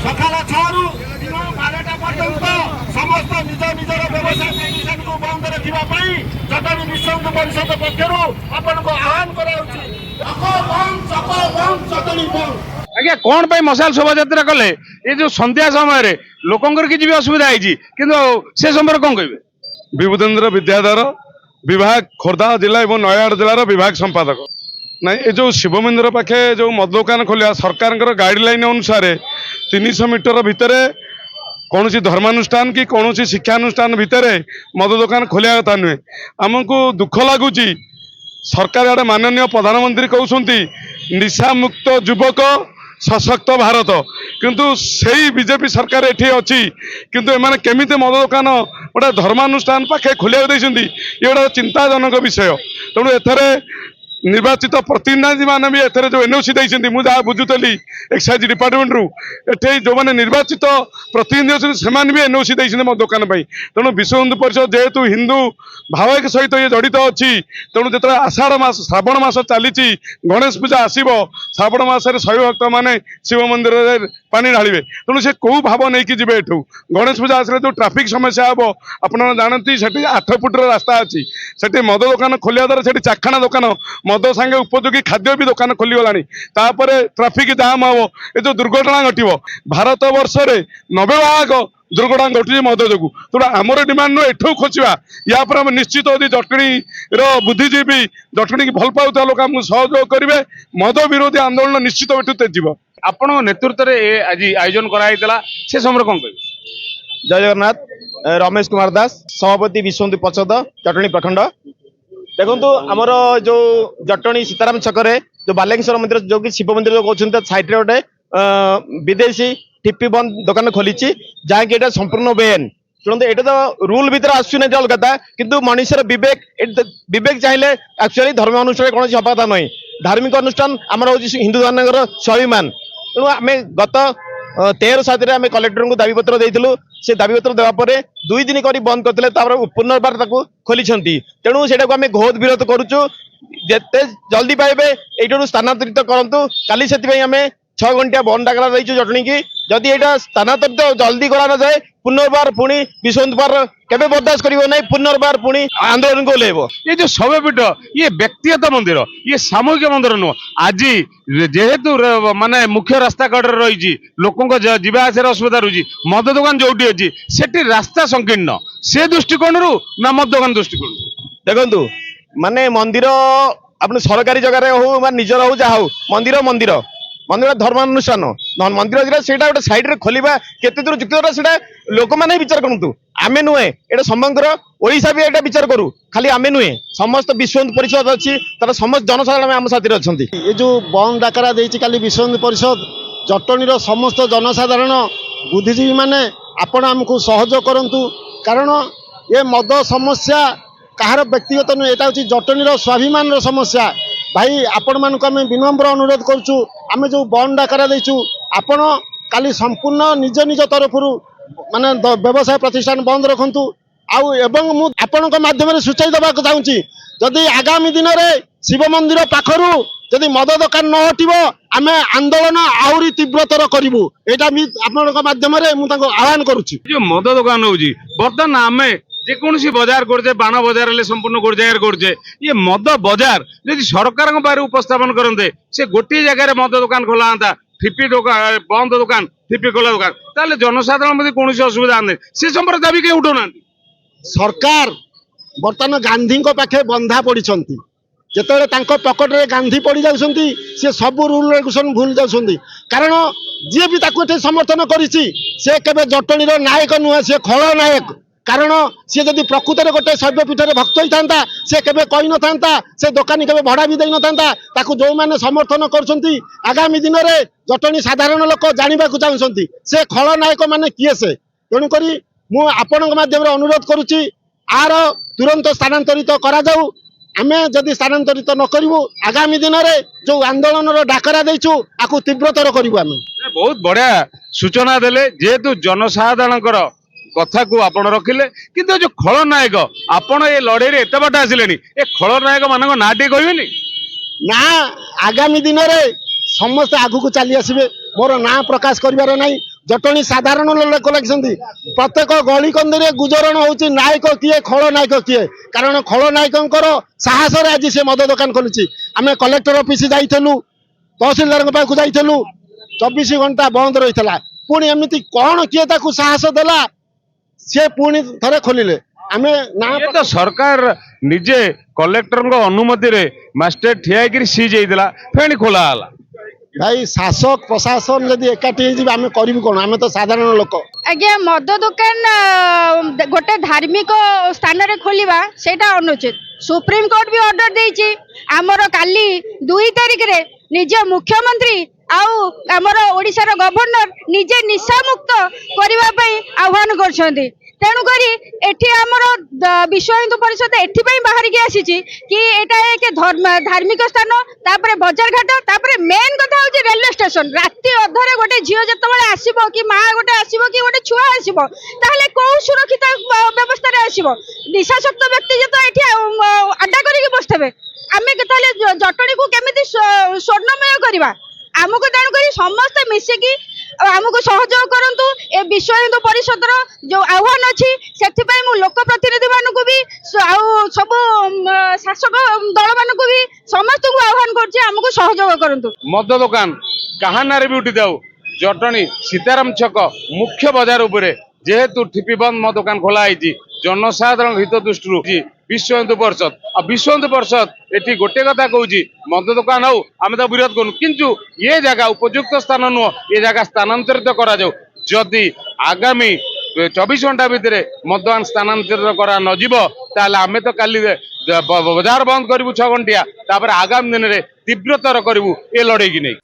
सकाल 6 रु दिन 12टा पर्यंत समस्त निज निजर व्यवसाय प्रतिष्ठान को बंद रखा जटणी विश्व हिंदू परिषद पक्षर आपन को आह्वान कराउछि जटणी बंद। आज्ञा कौन पे मशाल शोभा यात्रा कले ये जो संध्या समय लोकंर किसी भी असुविधा है किंतु से समय कौन कहे विभूतेन्द्र विद्याधर विभाग खोर्धा जिला और नयागढ़ जिलार विभाग संपादक ना ये जो शिव मंदिर पाखे जो मद दुकान खोलिया सरकार गाइडलाइन अनुसार 300 मीटर भितर कौन धर्मानुष्ठान कि कौन शिक्षानुष्ठान भितर मद दुकान खोलिया कथा नुहे। आमको दुख लगुच सरकार आड़े माननीय प्रधानमंत्री कहते निशा मुक्त युवक सशक्त भारत किंतु से बीजेपी सरकार एठी अच्छी किंतु एमाने केमिते मद दुकान गोटे धर्मानुष्ठान पाखे खोलिया ये गोटे चिंताजनक विषय। तेणु एथरे निर्वाचित प्रतिनिधि मैंने भी एथरे जो एनओसी देइछन्ती मु जहाँ बुझुतली एक्साइज डिपार्टमेंट रु एठे जो मैंने निर्वाचित प्रतिनिधि अच्छे से भी एनओसी देइछन्ती मो दुकान पाई। तेणु विश्व हिंदू परिषद जेहेतु हिंदू भावक सहित ये जड़ित अच्छी तेणु जो आषाढ़ मास श्रावण मास चली गणेश पूजा आसो श्रावण मसरे शैव भक्त मैंने शिव मंदिर में पानी ढालिबे तेणु से कौ भाव नहीं कि जीवे एठू गणेश पूजा आसले जो ट्राफिक समस्या हम आपड़ जानती से 8 फुटर रास्ता अच्छी से मद दुकान खोलिया द्वारा से चाखाना दुकान मद सांगे उपयोगी खाद्य भी दुकान खोलीगला ट्राफिक जाम हम ये जो दुर्घटना घट भारत वर्ष 90 भाग दुर्घटना घटुची मद जो तेना आमर डिमांड नु एठू खोजा या पर निश्चित यदि जटणी बुद्धिजीवी जटणी की भल पाता लोक आमको सहयोग करेंगे मद विरोधी आंदोलन निश्चित एठू तेजीब। आपण नेतृत्व में आज आयोजन कराइला से समय कौन कहे जय जगन्नाथ रमेश कुमार दास सभापति विश्व हिंदू परिषद जटणी प्रखंड। देखो आमर जो जटणी सीताराम छकरे जो बालेश्वर मंदिर जो कि शिव मंदिर जो कहते साइड गोटे विदेशी टिप्पी बंद दुकान खोली जहाँकि एटा संपूर्ण बेन शुणु ये तो रूल भीतर आसुना अलग कथा किंतु मनुष्यर विवेक चाहिए एक्चुअली धर्म अनुष्ठान कौन हवा कथा नहीं धार्मिक अनुष्ठान आमर हूँ हिंदू मान स्वाभिमान। तेणु आम गत 13/7 आम कलेक्टर को दाबीपत्र देलु से दाबीपत्र देवापर 2 दिन कर बंद करते पुनर्बार खोली तेणु से घोर विरोध करुचु जिते जल्दी पाइबे ये स्थानांतरित करूँ काली से आम 6 घंटिया बंद डाकरा रही जटणी की जदि यहाँ स्थानांतरित जल्दी करा न जाए पुनर्बार पुणी विश्व हिंदू परिषद केबे बर्दाश्त करिवो नहीं पुनर्बार पुणी आंदोलन को लेबो। ये जो शैवपीठ ये व्यक्तिगत मंदिर ये सामूहिक मंदिर नुह आज जेहेतु माने मुख्य रास्ता कड़ रही लोकों जीवा आसार असुविधा रही मद दुकान जोटी अच्छी से रास्ता संकीर्ण से दृष्टिकोण रु ना मद दुकान दृष्टिकोण देखु माने मंदिर आप सरकारी जगह हो निजर हो जहाँ हो मंदिर मंदिर मंदिर धर्मानुष्ठान मंदिर से गोटे साइड रे खोलिबा केते दूर जुक्त से लोक मैंने विचार करूँ आम नुहे ये समग्र ओडिशा भी यहाँ विचार करूँ खाली आम नुहे समस्त विश्व हिंदू परिषद अच्छी तार समस्त जनसाधारण आम साथी अच्छा ये जो बंद डाकरा देती काली विश्व हिंदू परिषद जटणीर समस्त जनसाधारण बुद्धिजीवी माने आपण आमको सहयोग करूँ कारण ये मद समस्या कहार व्यक्तिगत नुहे यहाँ हूँ जटणीर स्वाभिमान समस्या भाई आपण मानक आम विनम्र अनुरोध करुचु आम जो बंद डाकरा देचु आपण काली संपूर्ण निज निज तरफ माने व्यवसाय प्रतिष्ठान बंद रखु आपण माध्यम सूचाई देवा चाहूँगी जदि आगामी दिन में शिव मंदिर पाखर जदि मद दुकान न हटो आम आंदोलन आहरी तीव्रतर करूँ यहाँ माध्यम आह्वान करुच्ची जो मद दुकान हो बर्तमान आम जेकोसी बजार करजे बाण बजार संपूर्ण गोटे जगह करजे ये मद बजार यदि सरकार बाहर उपस्थापन करते से गोटे जगह मद दुकान खोला था ठिपी बंद दुकान ठिपी खोला दुकान ताले जनसाधारण मध्य कौन असुविधा आने से संपर्क दाबी कहीं उठाना सरकार बर्तमान गांधी पाखे बंधा पड़ी जिते पकेट रे गांधी पड़ी जाती सी सब रूल रेगुलेशन भूल जाती कारण जी भी समर्थन करी जटणीर नायक नुहे सी खल नायक कारण सी जदि प्रकृत में गोटे शैवपीठ भक्त होता से केबे कही न था से दुकानी केबे भड़ा भी दे न था जो मैंने समर्थन कर आगामी दिन में जटणी साधारण लोक जानवा चाहते से खल नायक मैंने किए से तेणुक मुझे माध्यम अनुरोध करुच्ची आर तुरंत स्थानांतरित करा जाऊ आमे जदि स्थानांतरित न करूँ आगामी दिन में जो आंदोलन डाकरा देचु आपको तीव्रतर करूँ आम बहुत बढ़िया सूचना देले जेहेतु जनसाधारण कथा को आपण रखिले किंतु जो खलनायक आपण ये लड़े एत बाट आसिले ए खलनायक मान ना टे कहबेनी ना आगामी दिन में समस्त आगु को चली आसबे ମୋର ନାଁ ପ୍ରକାଶ କରିବାର ନାହିଁ। ଜଟଣୀ ସାଧାରଣ ଲୋକ ଲାଗିଛନ୍ତି। ପ୍ରତ୍ୟେକ ଗଳି କନ୍ଦିରେ ଗୁଜରଣ ହଉଛି ନାୟକ କିଏ ଖଳନାୟକ କିଏ। କାରଣ ଖଳନାୟକଙ୍କର ସାହସରେ ଆଜି ସେ ମଦ ଦୋକାନ ଖୋଲିଛି। ଆମେ କଲେକ୍ଟର ଅଫିସ ଯାଇଥିଲୁ, ତହସିଲଦାରଙ୍କ ପାଖକୁ ଯାଇଥିଲୁ, 24 ଘଣ୍ଟା ବନ୍ଦ ରହିଥିଲା। ପୁଣି ଏମିତି କଣ କିଏ ତାକୁ ସାହସ ଦେଲା, ସିଏ ପୁଣି ଥରେ ଖୋଲିଲେ। ଆମେ ନା ଇଏ ତ ସରକାର ନିଜେ କଲେକ୍ଟରଙ୍କ ଅନୁମତିରେ ମାଷ୍ଟର ଠିଆ ହେଇକିରି ସିଜ୍ ହେଇଥିଲା, ଫେଣି ଖୋଲା ହେଲା। ଭାଇ ଶାସକ ପ୍ରଶାସନ ଯଦି ଏକାଠି ହେଇଯିବେ ଆମେ କରିବୁ କଣ? ଆମେ ତ ସାଧାରଣ ଲୋକ। ଆଜ୍ଞା ମଦ ଦୋକାନ ଗୋଟେ ଧାର୍ମିକ ସ୍ଥାନରେ ଖୋଲିବା ସେଇଟା ଅନୁଚିତ। ସୁପ୍ରିମକୋର୍ଟ ବି ଅର୍ଡର ଦେଇଛି। ଆମର କାଲି 2 ତାରିଖରେ ନିଜ ମୁଖ୍ୟମନ୍ତ୍ରୀ ଆଉ ଆମର ଓଡ଼ିଶାର ଗଭର୍ଣ୍ଣର ନିଜେ ନିଶାମୁକ୍ତ କରିବା ପାଇଁ ଆହ୍ୱାନ କରିଛନ୍ତି। ତେଣୁକରି ଏଠି ଆମର ବିଶ୍ୱ ହିନ୍ଦୁ ପରିଷଦ ଏଥିପାଇଁ ବାହାରିକି ଆସିଛି କି ଏଇଟା ଏକ ଧାର୍ମିକ ସ୍ଥାନ, ତାପରେ ବଜାର ଘାଟ, ତାପରେ ମେନ୍ କଥା ହଉଛି ରେଲୱେ ଷ୍ଟେସନ। ରାତି ଅଧରେ ଗୋଟେ ଝିଅ ଯେତେବେଳେ ଆସିବ କି ମା ଗୋଟେ ଆସିବ କି ଗୋଟେ ଛୁଆ ଆସିବ, ତାହେଲେ କୋଉ ସୁରକ୍ଷିତ ବ୍ୟବସ୍ଥାରେ ଆସିବ? ନିଶାସକ୍ତ ବ୍ୟକ୍ତି ଯେତେ ଏଠି ଆଡ୍ଡା କରିକି ବସିଥିବେ, ଆମେ ତାହେଲେ ଜଟଣୀକୁ କେମିତି ସ୍ୱର୍ଣ୍ଣମୟ କରିବା? ଆମକୁ ତେଣୁକରି ସମସ୍ତେ ମିଶିକି ଆମକୁ ସହଯୋଗ କରନ୍ତୁ। ଏ ବିଶ୍ୱ ହିନ୍ଦୁ ପରିଷଦର ଯୋଉ ଆହ୍ୱାନ ଅଛି, ସେଥିପାଇଁ ମୁଁ ଲୋକ ପ୍ରତିନିଧି ମାନଙ୍କୁ ବି ଆଉ ସବୁ ଶାସକ ଦଳ ମାନଙ୍କୁ ବି ସମସ୍ତଙ୍କୁ ଆହ୍ୱାନ କରୁଛି, ଆମକୁ ସହଯୋଗ କରନ୍ତୁ। ମଦ ଦୋକାନ କାହା ନାଁରେ ବି ଉଠି ଯାଉ, ଜଟଣୀ ସୀତାରାମ ଛକ ମୁଖ୍ୟ ବଜାର ଉପରେ ଯେହେତୁ ଠିପି ବନ୍ଦ ମଦ ଦୋକାନ ଖୋଲା ହେଇଛି, ଜନସାଧାରଣ ହିତ ଦୃଷ୍ଟିରୁ ବିଶ୍ୱ ହିନ୍ଦୁ ପରିଷଦ ଆଉ ବିଶ୍ୱ ହିନ୍ଦୁ ପରିଷଦ ଏଠି ଗୋଟେ କଥା କହୁଛି, ମଦ ଦୋକାନ ହଉ ଆମେ ତ ବିରୋଧ କରୁନୁ, କିନ୍ତୁ ଏ ଜାଗା ଉପଯୁକ୍ତ ସ୍ଥାନ ନୁହଁ, ଏ ଜାଗା ସ୍ଥାନାନ୍ତରିତ କରାଯାଉ। ଯଦି ଆଗାମୀ 24 ଘଣ୍ଟା ଭିତରେ ମଦ ଦୋକାନ ସ୍ଥାନାନ୍ତରିତ କରା ନଯିବ, ତାହେଲେ ଆମେ ତ କାଲି ବଜାର ବନ୍ଦ କରିବୁ 6 ଘଣ୍ଟିଆ, ତାପରେ ଆଗାମୀ ଦିନରେ ତୀବ୍ରତର କରିବୁ ଏ ଲଢେଇକି ନେଇ।